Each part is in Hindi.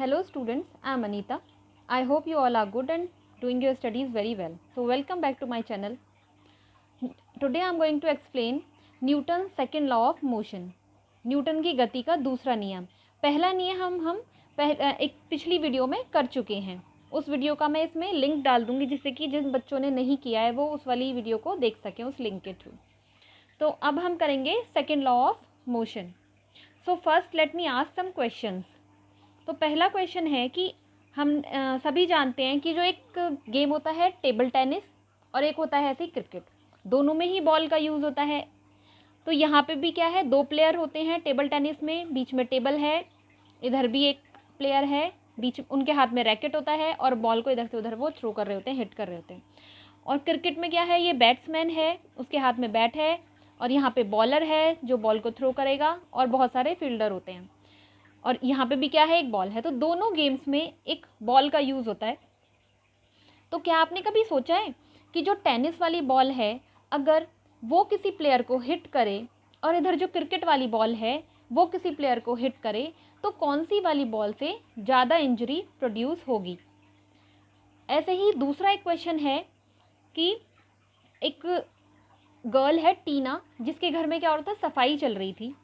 Hello students, I am Anita. I hope you all are good and doing your studies very well. So welcome back to my channel. Today I am going to explain Newton's second law of motion. Newton की गति का दूसरा नियम. पहला नियम हम एक पिछली वीडियो में कर चुके हैं. उस वीडियो का मैं इसमें लिंक डाल दूंगी जिससे कि जिन बच्चों ने नहीं किया है वो उस वाली वीडियो को देख सकें उस लिंक के थ्रू. तो अब हम करेंगे second law of motion. So first let me ask some questions. तो पहला क्वेश्चन है कि हम सभी जानते हैं कि जो एक गेम होता है टेबल टेनिस और एक होता है ऐसे क्रिकेट, दोनों में ही बॉल का यूज़ होता है. तो यहाँ पे भी क्या है, दो प्लेयर होते हैं टेबल टेनिस में, बीच में टेबल है, इधर भी एक प्लेयर है, बीच उनके हाथ में रैकेट होता है और बॉल को इधर से उधर वो थ्रो कर रहे होते हैं, हिट कर रहे होते हैं. और क्रिकेट में क्या है, ये बैट्समैन है, उसके हाथ में बैट है और यहाँ पे बॉलर है जो बॉल को थ्रो करेगा और बहुत सारे फील्डर होते हैं. और यहाँ पे भी क्या है, एक बॉल है. तो दोनों गेम्स में एक बॉल का यूज़ होता है. तो क्या आपने कभी सोचा है कि जो टेनिस वाली बॉल है अगर वो किसी प्लेयर को हिट करे और इधर जो क्रिकेट वाली बॉल है वो किसी प्लेयर को हिट करे तो कौन सी वाली बॉल से ज़्यादा इंजरी प्रोड्यूस होगी. ऐसे ही दूसरा एक क्वेश्चन है कि एक गर्ल है टीना, जिसके घर में क्या हो रहा था, सफाई चल रही थी.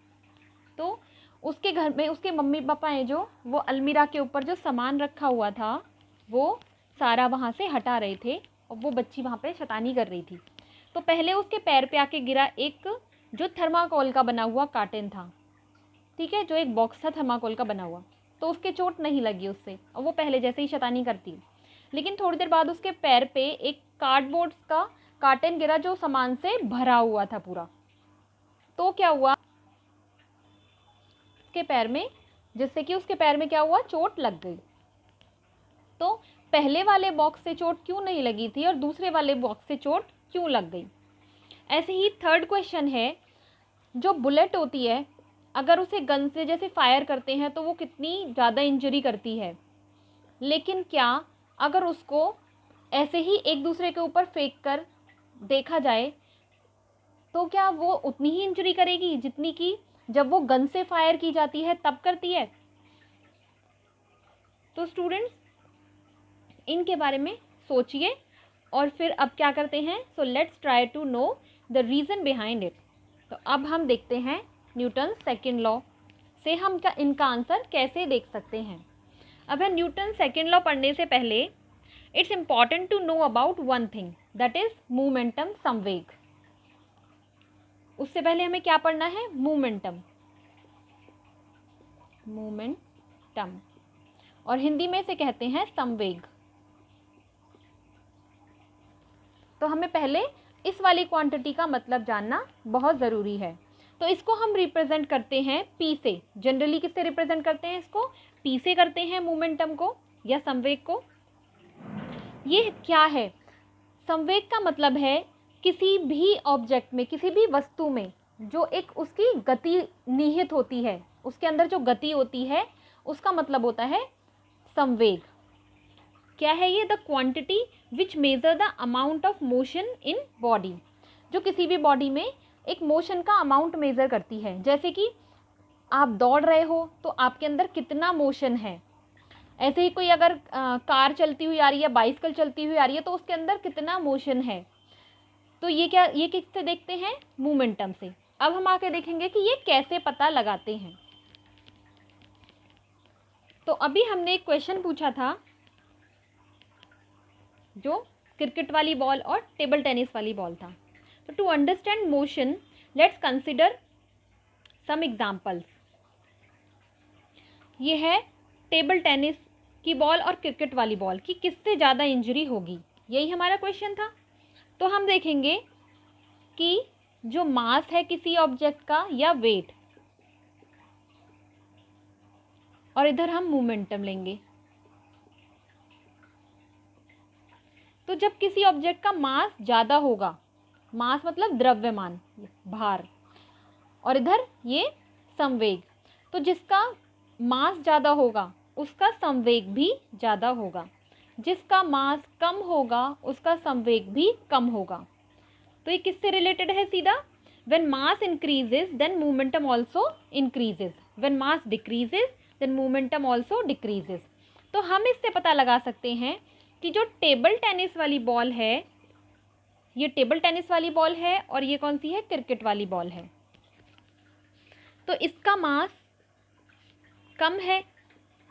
तो उसके घर में उसके मम्मी पापा हैं जो वो अलमीरा के ऊपर जो सामान रखा हुआ था वो सारा वहाँ से हटा रहे थे और वो बच्ची वहाँ पे शैतानी कर रही थी. तो पहले उसके पैर पे आके गिरा एक जो थर्माकोल का बना हुआ कार्टन था, ठीक है, जो एक बॉक्स था थर्माकोल का बना हुआ. तो उसके चोट नहीं लगी उससे और वो पहले जैसे ही शैतानी करती. लेकिन थोड़ी देर बाद उसके पैर पे एक कार्डबोर्ड का कार्टन गिरा जो सामान से भरा हुआ था पूरा. तो क्या हुआ उसके पैर में, जिससे कि उसके पैर में क्या हुआ, चोट लग गई. तो पहले वाले बॉक्स से चोट क्यों नहीं लगी थी और दूसरे वाले बॉक्स से चोट क्यों लग गई. ऐसे ही थर्ड क्वेश्चन है, जो बुलेट होती है अगर उसे गन से जैसे फायर करते हैं तो वो कितनी ज़्यादा इंजरी करती है. लेकिन क्या अगर उसको ऐसे ही एक दूसरे के ऊपर फेंक कर देखा जाए तो क्या वो उतनी ही इंजरी करेगी जितनी कि जब वो गन से फायर की जाती है तब करती है. तो स्टूडेंट्स इनके बारे में सोचिए और फिर अब क्या करते हैं. So let's try to know the reason behind it. तो अब हम देखते हैं न्यूटन सेकेंड लॉ से हम इनका आंसर कैसे देख सकते हैं. अब है न्यूटन सेकेंड लॉ पढ़ने से पहले it's important to know about one thing, that is momentum, संवेग. उससे पहले हमें क्या पढ़ना है, मोमेंटम. मोमेंटम और हिंदी में इसे कहते हैं संवेग. तो हमें पहले इस वाली क्वांटिटी का मतलब जानना बहुत ज़रूरी है. तो इसको हम रिप्रेजेंट करते हैं पी से. जनरली किससे रिप्रेजेंट करते हैं, इसको पी से करते हैं मोमेंटम को या संवेग को. ये क्या है, संवेग का मतलब है किसी भी ऑब्जेक्ट में, किसी भी वस्तु में जो एक उसकी गति निहित होती है, उसके अंदर जो गति होती है उसका मतलब होता है संवेग. क्या है ये, the quantity which measure the amount of motion in body. जो किसी भी बॉडी में एक मोशन का अमाउंट मेजर करती है. जैसे कि आप दौड़ रहे हो तो आपके अंदर कितना मोशन है. ऐसे ही कोई अगर कार चलती हुई आ रही है, बाइसिकल चलती हुई आ रही है तो उसके अंदर कितना मोशन है. तो ये किससे देखते हैं, मोमेंटम से. अब हम आके देखेंगे कि ये कैसे पता लगाते हैं. तो अभी हमने एक क्वेश्चन पूछा था जो क्रिकेट वाली बॉल और टेबल टेनिस वाली बॉल था. तो to understand motion let's consider some examples. ये है टेबल टेनिस की बॉल और क्रिकेट वाली बॉल की किससे ज़्यादा इंजरी होगी, यही हमारा क्वेश्चन था. तो हम देखेंगे कि जो मास है किसी ऑब्जेक्ट का या वेट, और इधर हम मोमेंटम लेंगे. तो जब किसी ऑब्जेक्ट का मास ज़्यादा होगा, मास मतलब द्रव्यमान, भार, और इधर ये संवेग, तो जिसका मास ज़्यादा होगा उसका संवेग भी ज़्यादा होगा. जिसका मास कम होगा उसका संवेग भी कम होगा. तो ये किससे रिलेटेड है सीधा, when mass increases then momentum also increases, when mass decreases then momentum also decreases. तो हम इससे पता लगा सकते हैं कि जो टेबल टेनिस वाली बॉल है, ये टेबल टेनिस वाली बॉल है और ये कौन सी है, क्रिकेट वाली बॉल है। तो इसका मास कम है,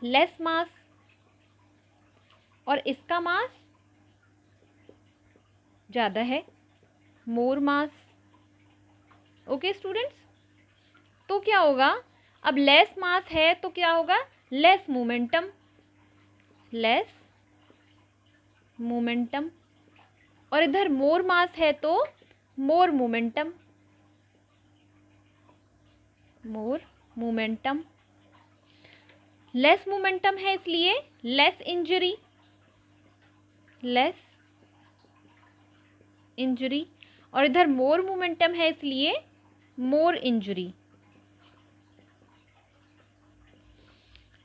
लेस मास, और इसका मास ज़्यादा है, मोर मास। ओके स्टूडेंट्स, तो क्या होगा, अब लेस मास है तो क्या होगा, लेस मोमेंटम, लेस मोमेंटम, और इधर मोर मास है तो more momentum, more momentum. Less momentum है इसलिए लेस इंजरी, लेस इंजरी, और इधर मोर मोमेंटम है इसलिए मोर इंजरी।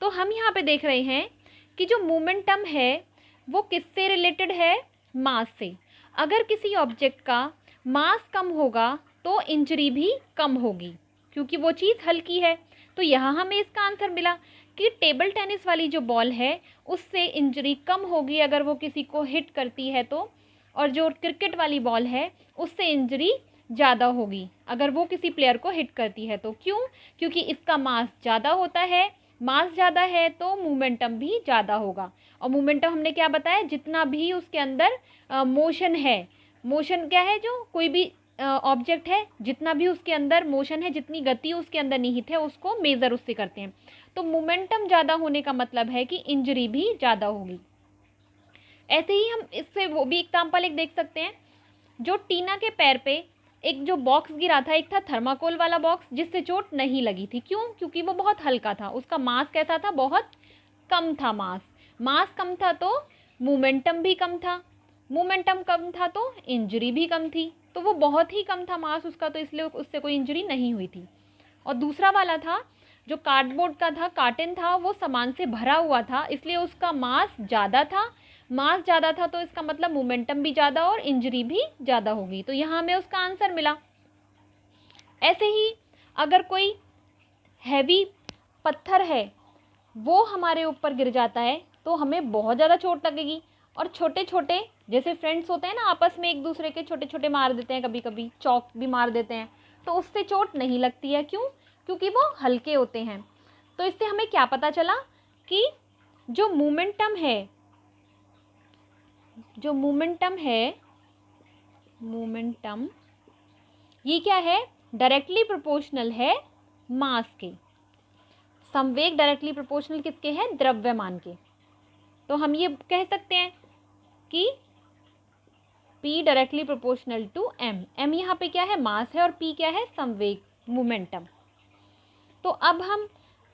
तो हम यहाँ पे देख रहे हैं कि जो मोमेंटम है वो किससे रिलेटेड है, मास से। अगर किसी ऑब्जेक्ट का मास कम होगा तो इंजरी भी कम होगी, क्योंकि वो चीज़ हल्की है। तो यहाँ हमें इसका आंसर मिला कि टेबल टेनिस वाली जो बॉल है उससे इंजरी कम होगी अगर वो किसी को हिट करती है तो, और जो क्रिकेट वाली बॉल है उससे इंजरी ज़्यादा होगी अगर वो किसी प्लेयर को हिट करती है तो। क्यों, क्योंकि इसका मास ज़्यादा होता है, मास ज़्यादा है तो मोमेंटम भी ज़्यादा होगा। और मोमेंटम हमने क्या बताया, जितना भी उसके अंदर मोशन है, मोशन क्या है, जो कोई भी ऑब्जेक्ट है जितना भी उसके अंदर मोशन है, जितनी गति उसके अंदर निहित है, उसको मेज़र उससे करते हैं। तो मोमेंटम ज़्यादा होने का मतलब है कि इंजरी भी ज़्यादा होगी। ऐसे ही हम इससे वो भी एग्जाम्पल एक देख सकते हैं, जो टीना के पैर पे एक जो बॉक्स गिरा था, एक था थर्माकोल वाला बॉक्स जिससे चोट नहीं लगी थी। क्यों, क्योंकि वो बहुत हल्का था, उसका मास कैसा था, बहुत कम था। मास कम था तो मोमेंटम भी कम था, मोमेंटम कम था तो इंजरी भी कम थी। तो वो बहुत ही कम था मास उसका, तो इसलिए उससे कोई इंजरी नहीं हुई थी। और दूसरा वाला था जो कार्डबोर्ड का था, कार्टन था, वो सामान से भरा हुआ था, इसलिए उसका मास ज़्यादा था। मास ज़्यादा था तो इसका मतलब मोमेंटम भी ज़्यादा और इंजरी भी ज़्यादा होगी। तो यहाँ हमें उसका आंसर मिला। ऐसे ही अगर कोई हैवी पत्थर है वो हमारे ऊपर गिर जाता है तो हमें बहुत ज़्यादा चोट लगेगी। और छोटे छोटे जैसे फ्रेंड्स होते हैं ना, आपस में एक दूसरे के छोटे छोटे मार देते हैं, कभी कभी चौक भी मार देते हैं, तो उससे चोट नहीं लगती है। क्यों, क्योंकि वो हल्के होते हैं। तो इससे हमें क्या पता चला कि जो मोमेंटम है, जो मोमेंटम है, मोमेंटम ये क्या है, डायरेक्टली प्रोपोर्शनल है मास के। संवेग डायरेक्टली प्रोपोर्शनल किसके है, द्रव्यमान के। तो हम ये कह सकते हैं कि P directly proportional to M। M यहाँ पे क्या है, मास है, और P क्या है, संवेग, मोमेंटम। तो अब हम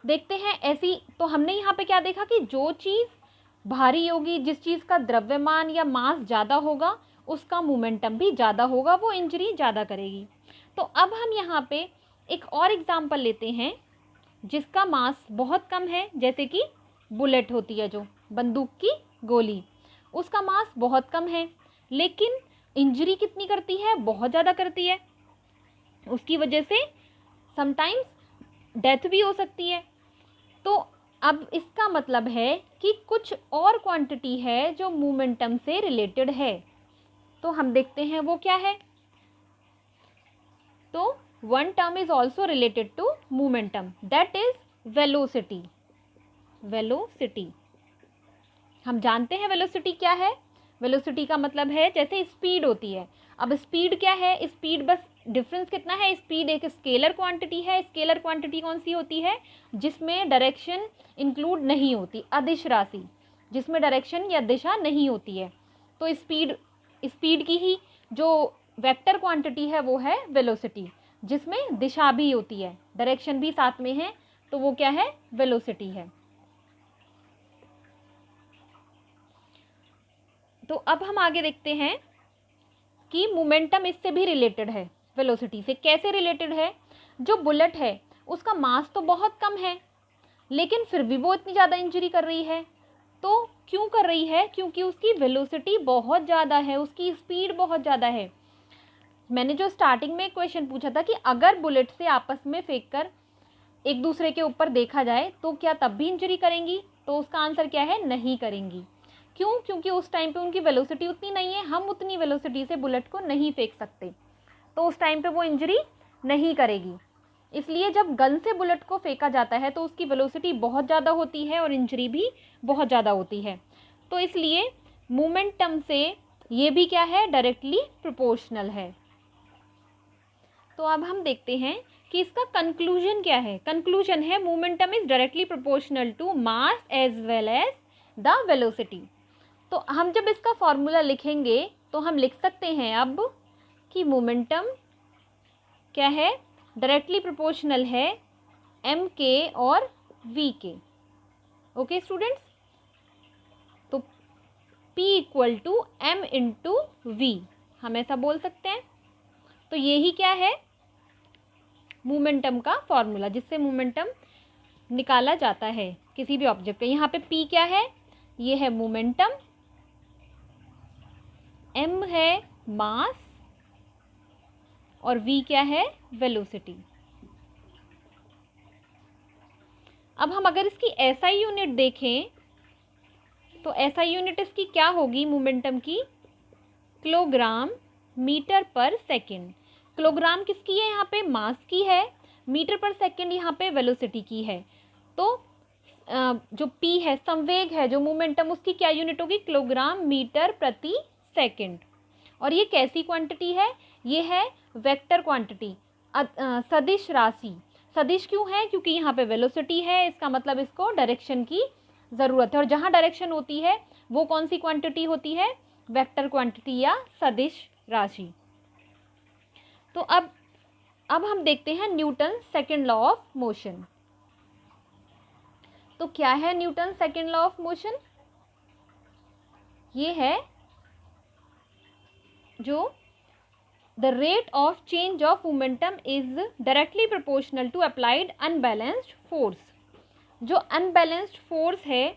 देखते हैं ऐसी, तो हमने यहाँ पे क्या देखा कि जो चीज़ भारी होगी, जिस चीज़ का द्रव्यमान या मास ज़्यादा होगा उसका मोमेंटम भी ज़्यादा होगा, वो इंजरी ज़्यादा करेगी। तो अब हम यहाँ पे एक और एग्जाम्पल लेते हैं जिसका मास बहुत कम है, जैसे कि बुलेट होती है, जो बंदूक की गोली, उसका मास बहुत कम है लेकिन इंजरी कितनी करती है, बहुत ज़्यादा करती है। उसकी वजह से समटाइम्स डेथ भी हो सकती है। तो अब इसका मतलब है कि कुछ और क्वांटिटी है जो मोमेंटम से रिलेटेड है। तो हम देखते हैं वो क्या है। तो one term is also related to momentum, that is velocity। velocity हम जानते हैं वेलोसिटी क्या है। वेलोसिटी का मतलब है जैसे स्पीड होती है। अब स्पीड क्या है, स्पीड बस डिफरेंस कितना है, स्पीड एक स्केलर क्वांटिटी है। स्केलर क्वांटिटी कौन सी होती है, जिसमें डायरेक्शन इंक्लूड नहीं होती, अदिश राशि जिसमें डायरेक्शन या दिशा नहीं होती है। तो स्पीड की ही जो वेक्टर क्वांटिटी है वो है वेलोसिटी, जिसमें दिशा भी होती है, डायरेक्शन भी साथ में है, तो वो क्या है, वेलोसिटी है। तो अब हम आगे देखते हैं कि मोमेंटम इससे भी रिलेटेड है, वेलोसिटी से। कैसे रिलेटेड है, जो बुलेट है उसका मास तो बहुत कम है लेकिन फिर भी वो इतनी ज़्यादा इंजरी कर रही है। तो क्यों कर रही है, क्योंकि उसकी वेलोसिटी बहुत ज़्यादा है, उसकी स्पीड बहुत ज़्यादा है। मैंने जो स्टार्टिंग में क्वेश्चन पूछा था कि अगर बुलेट से आपस में फेंक कर एक दूसरे के ऊपर देखा जाए तो क्या तब भी इंजरी करेंगी? तो उसका आंसर क्या है, नहीं करेंगी। क्यों? क्योंकि उस टाइम पे उनकी वेलोसिटी उतनी नहीं है, हम उतनी वेलोसिटी से बुलेट को नहीं फेंक सकते, तो उस टाइम पे वो इंजरी नहीं करेगी। इसलिए जब गन से बुलेट को फेंका जाता है तो उसकी वेलोसिटी बहुत ज़्यादा होती है और इंजरी भी बहुत ज़्यादा होती है। तो इसलिए मोमेंटम से ये भी क्या है, डायरेक्टली प्रोपोर्शनल है। तो अब हम देखते हैं कि इसका कंक्लूजन क्या है। कंक्लूजन है momentum is directly proportional to mass as well as the velocity. तो हम जब इसका फॉर्मूला लिखेंगे तो हम लिख सकते हैं अब कि मोमेंटम क्या है, डायरेक्टली प्रोपोर्शनल है एम के और वी के। ओके स्टूडेंट्स, तो P equal to M into V, हम ऐसा बोल सकते हैं। तो यही क्या है, मोमेंटम का फॉर्मूला, जिससे मोमेंटम निकाला जाता है किसी भी ऑब्जेक्ट का। यहाँ पे P क्या है, ये है मोमेंटम, M है मास और V क्या है, वेलोसिटी। अब हम अगर इसकी SI यूनिट देखें तो SI यूनिट इसकी क्या होगी मोमेंटम की, किलोग्राम मीटर पर सेकेंड। किलोग्राम किसकी है, यहाँ पे मास की है, मीटर पर सेकेंड यहाँ पे वेलोसिटी की है। तो जो P है, संवेग है जो मोमेंटम, उसकी क्या यूनिट होगी, किलोग्राम मीटर प्रति सेकेंड। और ये कैसी क्वांटिटी है, ये है वेक्टर क्वांटिटी, सदिश राशि। सदिश क्यों है, क्योंकि यहाँ पे वेलोसिटी है, इसका मतलब इसको डायरेक्शन की ज़रूरत है, और जहाँ डायरेक्शन होती है वो कौन सी क्वांटिटी होती है, वेक्टर क्वांटिटी या सदिश राशि। तो अब हम देखते हैं Newton second law of motion. तो क्या है Newton second law of motion, ये है जो the rate of change of momentum is directly proportional to applied unbalanced force. जो अनबैलेंस्ड फोर्स है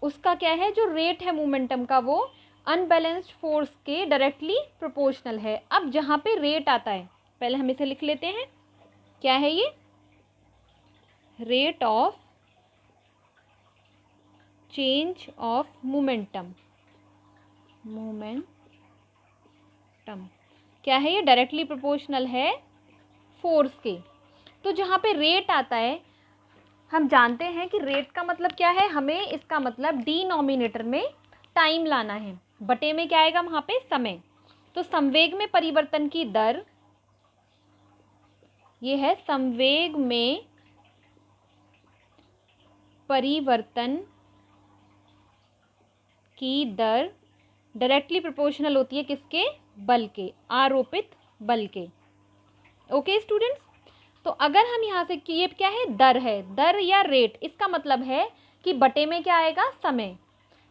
उसका क्या है, जो रेट है मोमेंटम का वो अनबैलेंस्ड फोर्स के डायरेक्टली प्रोपोर्शनल है। अब जहाँ पे रेट आता है, पहले हम इसे लिख लेते हैं, क्या है ये, rate of change of momentum. क्या है ये, डायरेक्टली प्रोपोर्शनल है फोर्स के। तो जहाँ पे रेट आता है, हम जानते हैं कि रेट का मतलब क्या है, हमें इसका मतलब डिनोमिनेटर में टाइम लाना है, बटे में क्या आएगा वहाँ पे, समय। तो संवेग में परिवर्तन की दर, ये है संवेग में परिवर्तन की दर डायरेक्टली प्रोपोर्शनल होती है किसके, बल के, आरोपित बल के। ओके स्टूडेंट्स, तो अगर हम यहाँ से कि ये क्या है, दर है, दर या रेट, इसका मतलब है कि बटे में क्या आएगा, समय।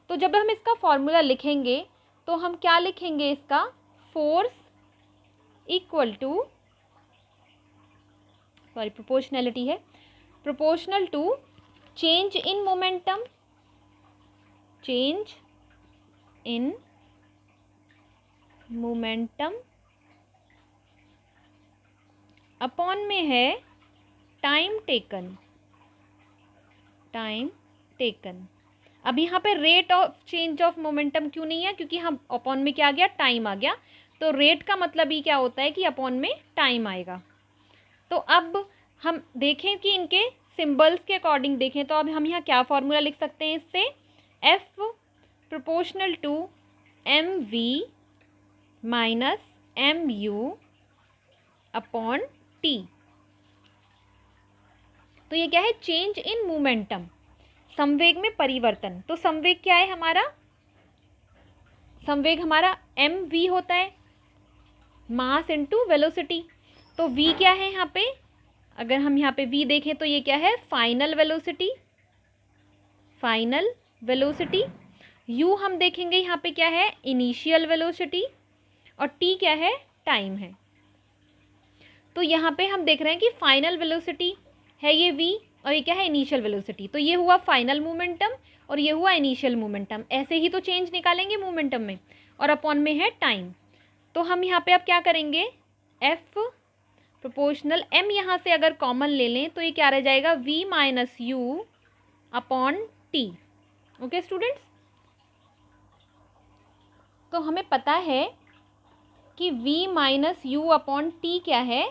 तो जब हम इसका फॉर्मूला लिखेंगे तो हम क्या लिखेंगे, इसका force equal to, sorry proportionality है, proportional to change in momentum, change in momentum upon में है टाइम टेकन, टाइम टेकन। अब यहाँ पे rate of change of momentum क्यों नहीं है, क्योंकि हम अपॉन में क्या आ गया, टाइम आ गया। तो रेट का मतलब ही क्या होता है कि अपॉन में टाइम आएगा। तो अब हम देखें कि इनके सिंबल्स के अकॉर्डिंग देखें तो अब हम यहाँ क्या फॉर्मूला लिख सकते हैं इससे, F proportional to M V minus M U upon T. तो ये क्या है, चेंज इन मोमेंटम, संवेग में परिवर्तन। तो संवेग क्या है हमारा, संवेग हमारा एम वी होता है, मास इनटू वेलोसिटी। तो वी क्या है यहाँ पे, अगर हम यहाँ पे वी देखें तो ये क्या है, final velocity, final velocity. You हम देखेंगे यहाँ पे क्या है, इनिशियल वेलोसिटी, और टी क्या है, टाइम है। तो यहाँ पे हम देख रहे हैं कि फाइनल वेलोसिटी है ये v, और ये क्या है, इनिशियल वेलोसिटी। तो ये हुआ फाइनल मोमेंटम और ये हुआ इनिशियल मोमेंटम। ऐसे ही तो चेंज निकालेंगे मोमेंटम में, और अपॉन में है टाइम। तो हम यहाँ पे अब क्या करेंगे, F प्रोपोर्शनल m यहाँ से अगर कॉमन ले लें तो ये क्या रह जाएगा, v minus you upon T. Okay students, तो हमें पता है कि v minus you upon T क्या है,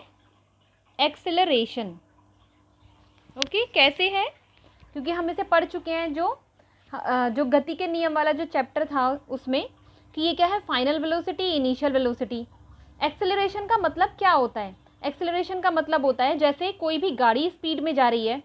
एक्सेलरेशन। ओके, कैसे है, क्योंकि हम इसे पढ़ चुके हैं जो गति के नियम वाला जो चैप्टर था उसमें, कि ये क्या है, final velocity, initial velocity. Acceleration का मतलब क्या होता है, एक्सेलरेशन का मतलब होता है जैसे कोई भी गाड़ी स्पीड में जा रही है,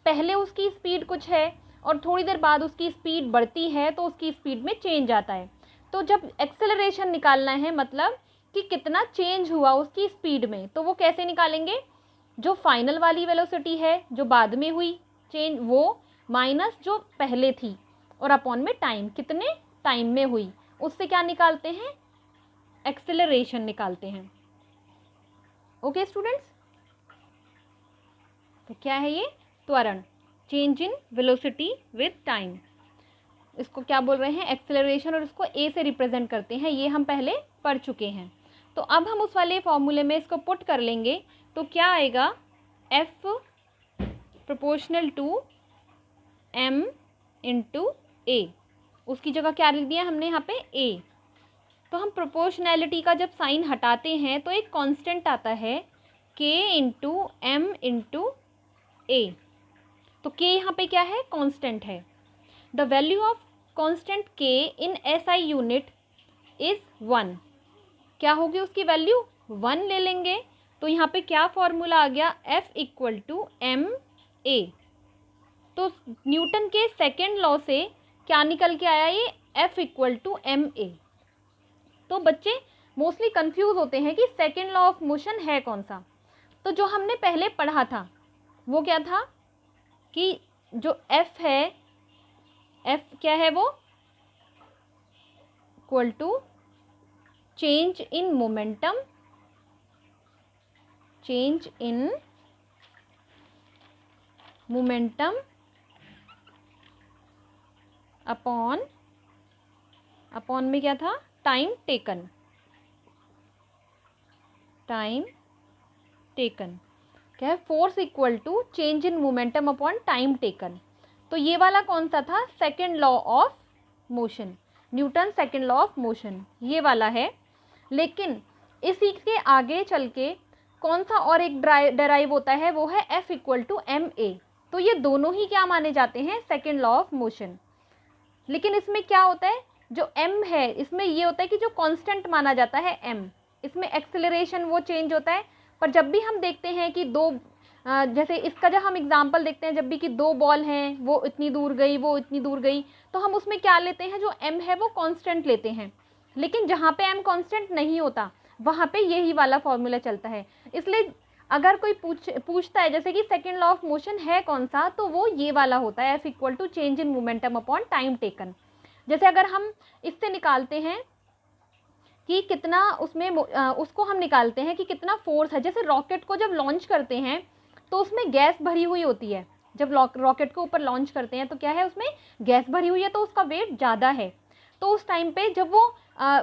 पहले उसकी स्पीड कुछ है और थोड़ी देर बाद उसकी स्पीड बढ़ती है तो उसकी स्पीड में चेंज आता है। तो जब एक्सेलरेशन निकालना है मतलब कि कितना चेंज हुआ उसकी स्पीड में, तो वो कैसे निकालेंगे, जो फाइनल वाली वेलोसिटी है जो बाद में हुई चेंज वो, माइनस जो पहले थी, और अपॉन में टाइम, कितने टाइम में हुई, उससे क्या निकालते हैं, एक्सेलरेशन निकालते हैं। ओके स्टूडेंट्स, तो क्या है ये, त्वरण, change in velocity with time, इसको क्या बोल रहे हैं, एक्सेलरेशन, और इसको ए से रिप्रेजेंट करते हैं, ये हम पहले पढ़ चुके हैं। तो अब हम उस वाले फॉर्मूले में इसको पुट कर लेंगे, तो क्या आएगा, F proportional to M into a, उसकी जगह क्या लिख दिया हमने यहाँ पे, ए। तो हम प्रोपोर्शनैलिटी का जब साइन हटाते हैं तो एक कांस्टेंट आता है के इंटू एम इंटू ए, तो के यहाँ पे क्या है, कांस्टेंट है। द वैल्यू ऑफ कांस्टेंट के इन एसआई यूनिट इज़ 1, क्या होगी उसकी वैल्यू, 1 ले लेंगे। तो यहाँ पे क्या फॉर्मूला आ गया, F equal to M A. तो न्यूटन के सेकेंड लॉ से क्या निकल के आया, ये F equal to M A. तो बच्चे मोस्टली कंफ्यूज होते हैं कि सेकेंड लॉ ऑफ मोशन है कौन सा। तो जो हमने पहले पढ़ा था वो क्या था, कि जो F है, F क्या है वो, equal to change in momentum, change in momentum upon में क्या था, टाइम टेकन, टाइम टेकन क्या है, force equal to change in momentum upon time taken. तो ये वाला कौन सा था, second law of motion, Newton second law of motion, ये वाला है। लेकिन इसी के आगे चल के कौन सा और एक डेराइव होता है, वो है F equal to M A. तो ये दोनों ही क्या माने जाते हैं, सेकेंड लॉ ऑफ मोशन। लेकिन इसमें क्या होता है, जो m है इसमें ये होता है कि जो कांस्टेंट माना जाता है m, इसमें एक्सेलरेशन वो चेंज होता है। पर जब भी हम देखते हैं कि जैसे इसका जब हम एग्जांपल देखते हैं, जब भी कि 2 बॉल हैं, वो इतनी दूर गई, वो इतनी दूर गई, तो हम उसमें क्या लेते हैं, जो m है वो कांस्टेंट लेते हैं। लेकिन जहाँ पे m कांस्टेंट नहीं होता वहाँ पे यही वाला फॉर्मूला चलता है। इसलिए अगर कोई पूछता है जैसे कि सेकेंड लॉ ऑफ मोशन है कौन सा, तो वो ये वाला होता है, F equal to change in momentum upon time taken. जैसे अगर हम इससे निकालते हैं कि कितना उसमें उसको हम निकालते हैं कि कितना फोर्स है। जैसे रॉकेट को जब लॉन्च करते हैं तो उसमें गैस भरी हुई होती है, जब रॉकेट को ऊपर लॉन्च करते हैं तो क्या है, उसमें गैस भरी हुई है, तो उसका वेट ज़्यादा है। तो उस टाइम पे जब वो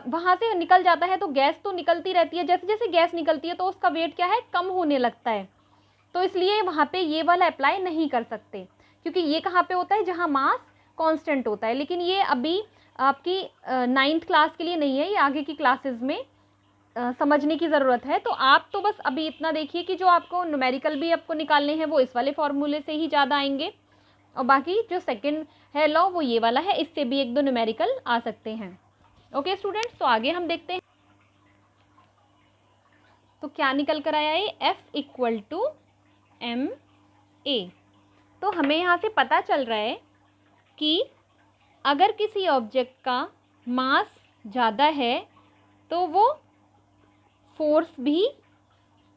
वहाँ से निकल जाता है तो गैस तो निकलती रहती है, जैसे जैसे गैस निकलती है तो उसका वेट क्या है, कम होने लगता है। तो इसलिए वहाँ पे ये वाला अप्लाई नहीं कर सकते, क्योंकि ये कहाँ पे होता है, जहाँ मास कांस्टेंट होता है। लेकिन ये अभी आपकी 9th क्लास के लिए नहीं है, ये आगे की क्लासेस में समझने की ज़रूरत है। तो आप तो बस अभी इतना देखिए कि जो आपको न्यूमेरिकल भी आपको निकालने हैं वो इस वाले फॉर्मूले से ही ज़्यादा आएंगे, और बाकी जो सेकंड है लॉ वो ये वाला है, इससे भी 1-2 न्यूमेरिकल आ सकते हैं। ओके स्टूडेंट्स, तो आगे हम देखते हैं तो क्या निकल कर आया है, F equal to M A. तो हमें यहाँ से पता चल रहा है कि अगर किसी ऑब्जेक्ट का मास ज़्यादा है तो वो फोर्स भी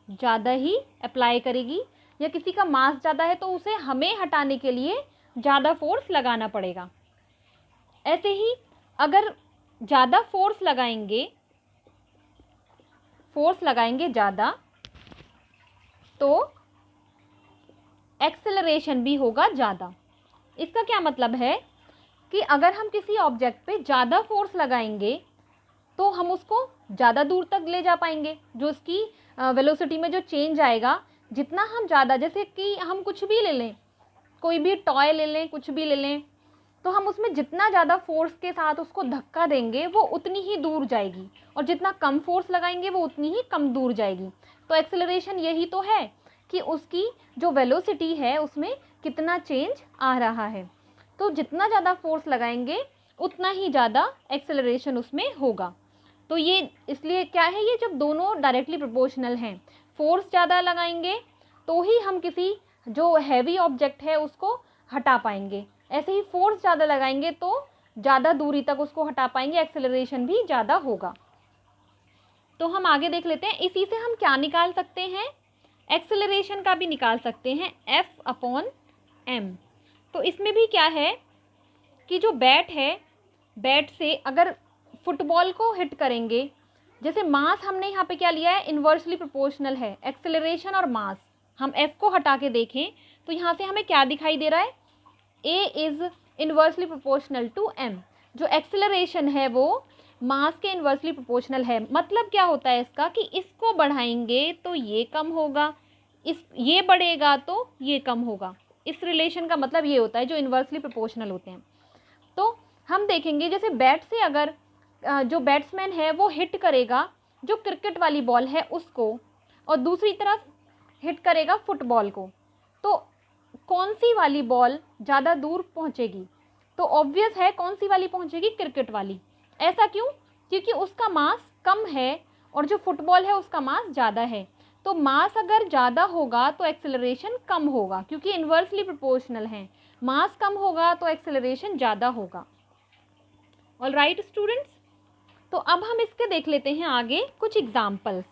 ज़्यादा ही अप्लाई करेगी, या किसी का मास ज़्यादा है तो उसे हमें हटाने के लिए ज़्यादा फोर्स लगाना पड़ेगा। ऐसे ही अगर ज़्यादा फोर्स लगाएंगे ज़्यादा, तो एक्सेलरेशन भी होगा ज़्यादा। इसका क्या मतलब है कि अगर हम किसी ऑब्जेक्ट पे ज़्यादा फोर्स लगाएंगे तो हम उसको ज़्यादा दूर तक ले जा पाएंगे। जो उसकी वेलोसिटी में जो चेंज आएगा, जितना हम ज़्यादा, जैसे कि हम कुछ भी ले लें, कोई भी टॉय ले लें, कुछ भी ले लें, तो हम उसमें जितना ज़्यादा फोर्स के साथ उसको धक्का देंगे वो उतनी ही दूर जाएगी, और जितना कम फोर्स लगाएंगे वो उतनी ही कम दूर जाएगी। तो एक्सेलरेशन यही तो है कि उसकी जो वेलोसिटी है उसमें कितना चेंज आ रहा है। तो जितना ज़्यादा फोर्स लगाएंगे उतना ही ज़्यादा एक्सेलरेशन उसमें होगा। तो ये इसलिए क्या है, ये जब दोनों डायरेक्टली प्रोपोर्शनल हैं, फोर्स ज़्यादा लगाएंगे तो ही हम किसी जो हैवी ऑब्जेक्ट है उसको हटा पाएंगे, ऐसे ही फोर्स ज़्यादा लगाएंगे तो ज़्यादा दूरी तक उसको हटा पाएंगे, एक्सेलरेशन भी ज़्यादा होगा। तो हम आगे देख लेते हैं, इसी से हम क्या निकाल सकते हैं, एक्सेलरेशन का भी निकाल सकते हैं, F/m। तो इसमें भी क्या है कि जो बैट है, बैट से अगर फुटबॉल को हिट करेंगे, जैसे मास हमने यहाँ पे क्या लिया है, इन्वर्सली प्रोपोर्शनल है एक्सेलरेशन और मास। हम F को हटा के देखें तो यहाँ से हमें क्या दिखाई दे रहा है, A is inversely proportional to M। जो एक्सेलरेशन है वो मास के इन्वर्सली प्रोपोर्शनल है। मतलब क्या होता है इसका कि इसको बढ़ाएंगे तो ये कम होगा, ये बढ़ेगा तो ये कम होगा। इस रिलेशन का मतलब ये होता है जो इन्वर्सली प्रोपोर्शनल होते हैं। तो हम देखेंगे जैसे बैट से अगर जो बैट्समैन है वो हिट करेगा जो क्रिकेट वाली बॉल है उसको, और दूसरी तरफ हिट करेगा फुटबॉल को, तो कौन सी वाली बॉल ज़्यादा दूर पहुंचेगी, तो ऑब्वियस है कौन सी वाली पहुंचेगी, क्रिकेट वाली। ऐसा क्यों, क्योंकि उसका मास कम है और जो फुटबॉल है उसका मास ज़्यादा है। तो मास अगर ज़्यादा होगा तो एक्सेलरेशन कम होगा, क्योंकि इन्वर्सली प्रोपोर्शनल है। मास कम होगा तो एक्सेलरेशन ज़्यादा होगा। ऑल राइट स्टूडेंट्स, तो अब हम इसके देख लेते हैं आगे कुछ एग्जाम्पल्स।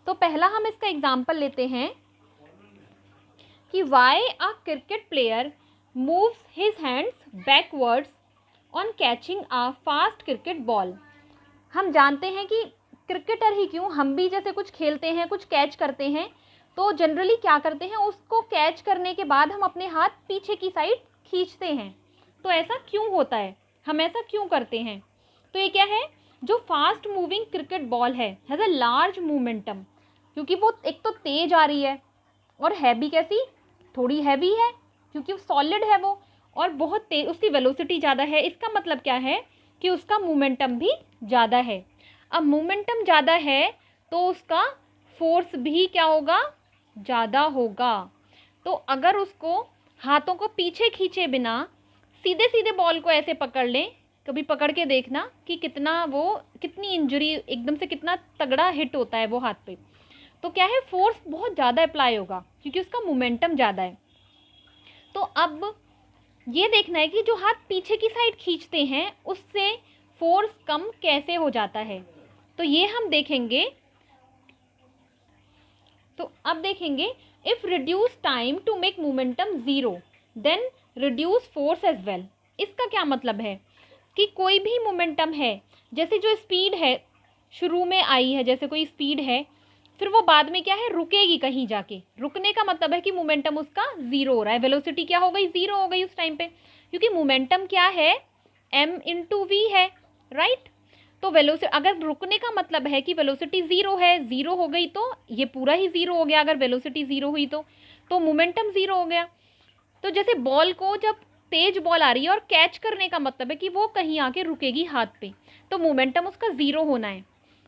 तो पहला हम इसका एग्जाम्पल लेते हैं कि why a cricket player moves his hands backwards on catching a fast cricket ball. हम जानते हैं कि क्रिकेटर ही क्यों, हम भी जैसे कुछ खेलते हैं, कुछ कैच करते हैं, तो जनरली क्या करते हैं, उसको कैच करने के बाद हम अपने हाथ पीछे की साइड खींचते हैं। तो ऐसा क्यों होता है, हम ऐसा क्यों करते हैं, तो ये क्या है, जो फास्ट मूविंग क्रिकेट बॉल है हैज़ अ लार्ज मोमेंटम, क्योंकि वो एक तो तेज आ रही है और है भी कैसी, थोड़ी हैवी है, क्योंकि सॉलिड है वो, और बहुत तेज, उसकी वेलोसिटी ज़्यादा है। इसका मतलब क्या है कि उसका मोमेंटम भी ज़्यादा है। अब मोमेंटम ज़्यादा है तो उसका फोर्स भी क्या होगा, ज़्यादा होगा। तो अगर उसको हाथों को पीछे खींचे बिना सीधे सीधे बॉल को ऐसे पकड़ लें, कभी पकड़ के देखना कि कितनी इंजरी, एकदम से कितना तगड़ा हिट होता है वो हाथ पे। तो क्या है, फोर्स बहुत ज़्यादा अप्लाई होगा क्योंकि उसका मोमेंटम ज़्यादा है। तो अब ये देखना है कि जो हाथ पीछे की साइड खींचते हैं उससे फोर्स कम कैसे हो जाता है, तो ये हम देखेंगे। तो अब देखेंगे, if reduce time to make momentum zero then reduce force as well. इसका क्या मतलब है कि कोई भी मोमेंटम है, जैसे जो स्पीड है शुरू में आई है, जैसे कोई स्पीड है, फिर वो बाद में क्या है, रुकेगी कहीं जाके। रुकने का मतलब है कि मोमेंटम उसका ज़ीरो हो रहा है, वेलोसिटी क्या हो गई, ज़ीरो हो गई उस टाइम पे, क्योंकि मोमेंटम क्या है, m/v है, राइट। तो वेलोसिटी, अगर रुकने का मतलब है कि वेलोसिटी ज़ीरो है, ज़ीरो हो गई तो ये पूरा ही ज़ीरो हो गया। अगर वेलोसिटी ज़ीरो हुई तो मोमेंटम ज़ीरो हो गया। तो जैसे बॉल को, जब तेज बॉल आ रही है और कैच करने का मतलब है कि वो कहीं आके रुकेगी हाथ पे, तो मोमेंटम उसका ज़ीरो होना है।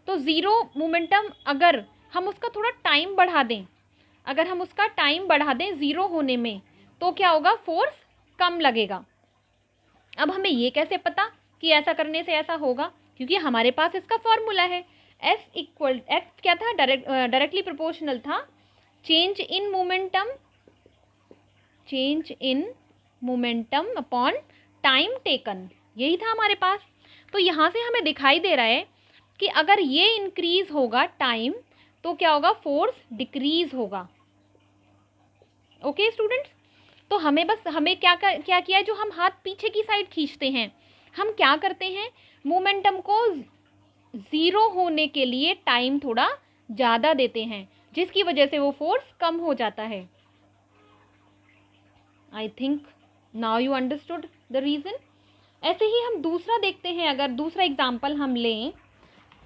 तो ज़ीरो मोमेंटम अगर हम उसका थोड़ा टाइम बढ़ा दें, अगर हम उसका टाइम बढ़ा दें ज़ीरो होने में, तो क्या होगा, फोर्स कम लगेगा। अब हमें ये कैसे पता कि ऐसा करने से ऐसा होगा, क्योंकि हमारे पास इसका फॉर्मूला है, F क्या था, डायरेक्टली प्रोपोर्शनल था, change in momentum upon time taken, यही था हमारे पास। तो यहाँ से हमें दिखाई दे रहा है कि अगर ये इंक्रीज होगा टाइम तो क्या होगा, फोर्स डिक्रीज होगा। ओके स्टूडेंट्स, तो हमें क्या किया है, जो हम हाथ पीछे की साइड खींचते हैं, हम क्या करते हैं, मोमेंटम को ज़ीरो होने के लिए टाइम थोड़ा ज़्यादा देते हैं, जिसकी वजह से वो फोर्स कम हो जाता है। I think now you understood the reason. ऐसे ही हम दूसरा देखते हैं, अगर दूसरा एग्जाम्पल हम लें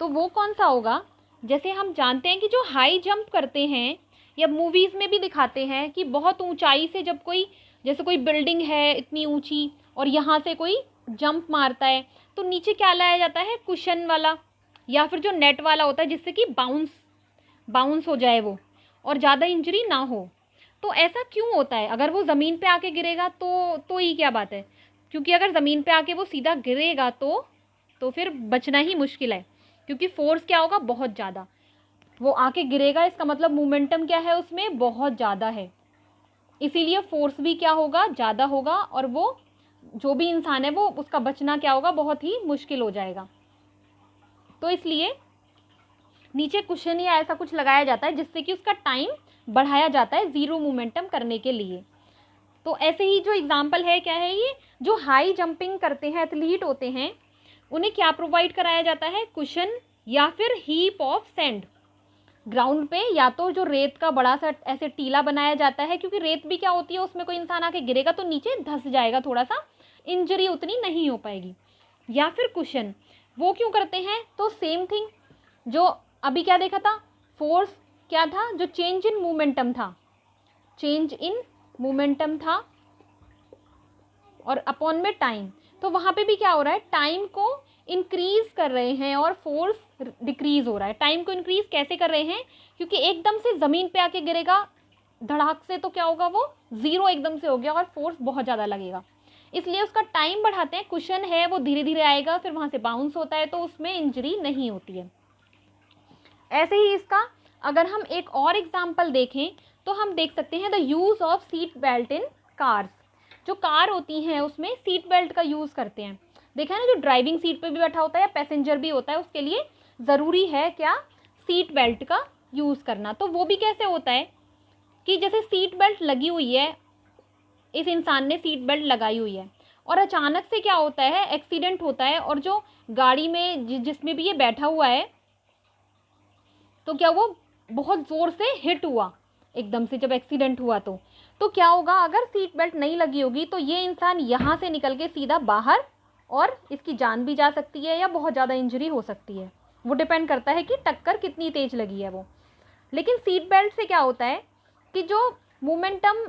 तो वो कौन सा होगा, जैसे हम जानते हैं कि जो हाई जंप करते हैं या मूवीज़ में भी दिखाते हैं कि बहुत ऊंचाई से जब कोई, जैसे कोई बिल्डिंग है इतनी ऊंची और यहाँ से कोई जंप मारता है तो नीचे क्या लाया जाता है, कुशन वाला या फिर जो नेट वाला होता है, जिससे कि बाउंस हो जाए वो और ज़्यादा इंजरी ना हो। तो ऐसा क्यों होता है? अगर वो ज़मीन पे आके गिरेगा तो ही क्या बात है, क्योंकि अगर ज़मीन पे आके वो सीधा गिरेगा तो फिर बचना ही मुश्किल है, क्योंकि फोर्स क्या होगा, बहुत ज़्यादा वो आके गिरेगा, इसका मतलब मोमेंटम क्या है उसमें, बहुत ज़्यादा है, इसीलिए फोर्स भी क्या होगा, ज़्यादा होगा और वो जो भी इंसान है वो उसका बचना क्या होगा, बहुत ही मुश्किल हो जाएगा। तो इसलिए नीचे कुशन या ऐसा कुछ लगाया जाता है जिससे कि उसका टाइम बढ़ाया जाता है ज़ीरो मोमेंटम करने के लिए। तो ऐसे ही जो एग्जाम्पल है, क्या है ये, जो हाई जंपिंग करते हैं एथलीट होते हैं उन्हें क्या प्रोवाइड कराया जाता है, कुशन या फिर हीप ऑफ सैंड। ग्राउंड पे या तो जो रेत का बड़ा सा ऐसे टीला बनाया जाता है, क्योंकि रेत भी क्या होती है, उसमें कोई इंसान आके गिरेगा तो नीचे धंस जाएगा, थोड़ा सा इंजरी उतनी नहीं हो पाएगी, या फिर कुशन। वो क्यों करते हैं, तो सेम थिंग जो अभी क्या देखा था, फोर्स क्या था, जो चेंज इन मोमेंटम था और अपॉन में टाइम, तो वहाँ पे भी क्या हो रहा है, टाइम को इंक्रीज कर रहे हैं और फोर्स डिक्रीज हो रहा है। टाइम को इंक्रीज कैसे कर रहे हैं, क्योंकि एकदम से ज़मीन पे आके गिरेगा धड़ाक से तो क्या होगा, वो ज़ीरो एकदम से हो गया और फोर्स बहुत ज़्यादा लगेगा, इसलिए उसका टाइम बढ़ाते हैं। कुशन है वो धीरे धीरे आएगा, फिर वहाँ से बाउंस होता है तो उसमें इंजरी नहीं होती है। ऐसे ही इसका अगर हम एक और एग्जाम्पल देखें तो हम देख सकते हैं the use of seat belt in cars. जो कार होती हैं उसमें सीट बेल्ट का यूज़ करते हैं। देखा है ना, जो ड्राइविंग सीट पे भी बैठा होता है या पैसेंजर भी होता है, उसके लिए ज़रूरी है क्या, सीट बेल्ट का यूज़ करना। तो वो भी कैसे होता है कि जैसे सीट बेल्ट लगी हुई है, इस इंसान ने सीट बेल्ट लगाई हुई है और अचानक से क्या होता है, एक्सीडेंट होता है, और जो गाड़ी में जिसमें भी ये बैठा हुआ है तो क्या वो बहुत ज़ोर से हिट हुआ एकदम से, जब एक्सीडेंट हुआ तो क्या होगा, अगर सीट बेल्ट नहीं लगी होगी तो ये इंसान यहाँ से निकल के सीधा बाहर, और इसकी जान भी जा सकती है या बहुत ज़्यादा इंजरी हो सकती है। वो डिपेंड करता है कि टक्कर कितनी तेज़ लगी है वो। लेकिन सीट बेल्ट से क्या होता है कि जो मोमेंटम,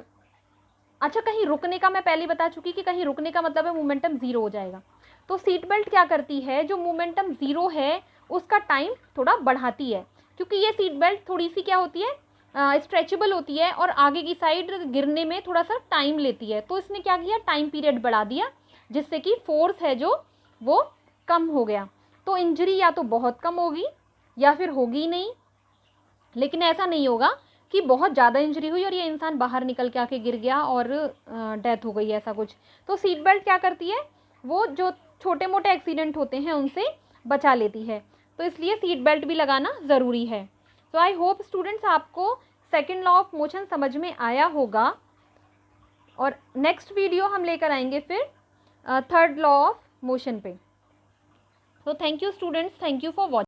अच्छा कहीं रुकने का मैं पहले बता चुकी कि कहीं रुकने का मतलब है मोमेंटम ज़ीरो हो जाएगा। तो सीट बेल्ट क्या करती है, जो मोमेंटम ज़ीरो है उसका टाइम थोड़ा बढ़ाती है, क्योंकि ये सीट बेल्ट थोड़ी सी क्या होती है, स्ट्रेचेबल होती है और आगे की साइड गिरने में थोड़ा सा टाइम लेती है। तो इसने क्या किया, टाइम पीरियड बढ़ा दिया, जिससे कि फोर्स है जो वो कम हो गया। तो इंजरी या तो बहुत कम होगी या फिर होगी ही नहीं, लेकिन ऐसा नहीं होगा कि बहुत ज़्यादा इंजरी हुई और ये इंसान बाहर निकल के आके गिर गया और डेथ हो गई, ऐसा कुछ। तो सीट बेल्ट क्या करती है, वो जो छोटे मोटे एक्सीडेंट होते हैं उनसे बचा लेती है, तो इसलिए सीट बेल्ट भी लगाना ज़रूरी है। तो आई होप स्टूडेंट्स आपको सेकेंड लॉ ऑफ मोशन समझ में आया होगा, और नेक्स्ट वीडियो हम लेकर आएंगे फिर थर्ड लॉ ऑफ मोशन पे। तो thank you students, thank you for watching.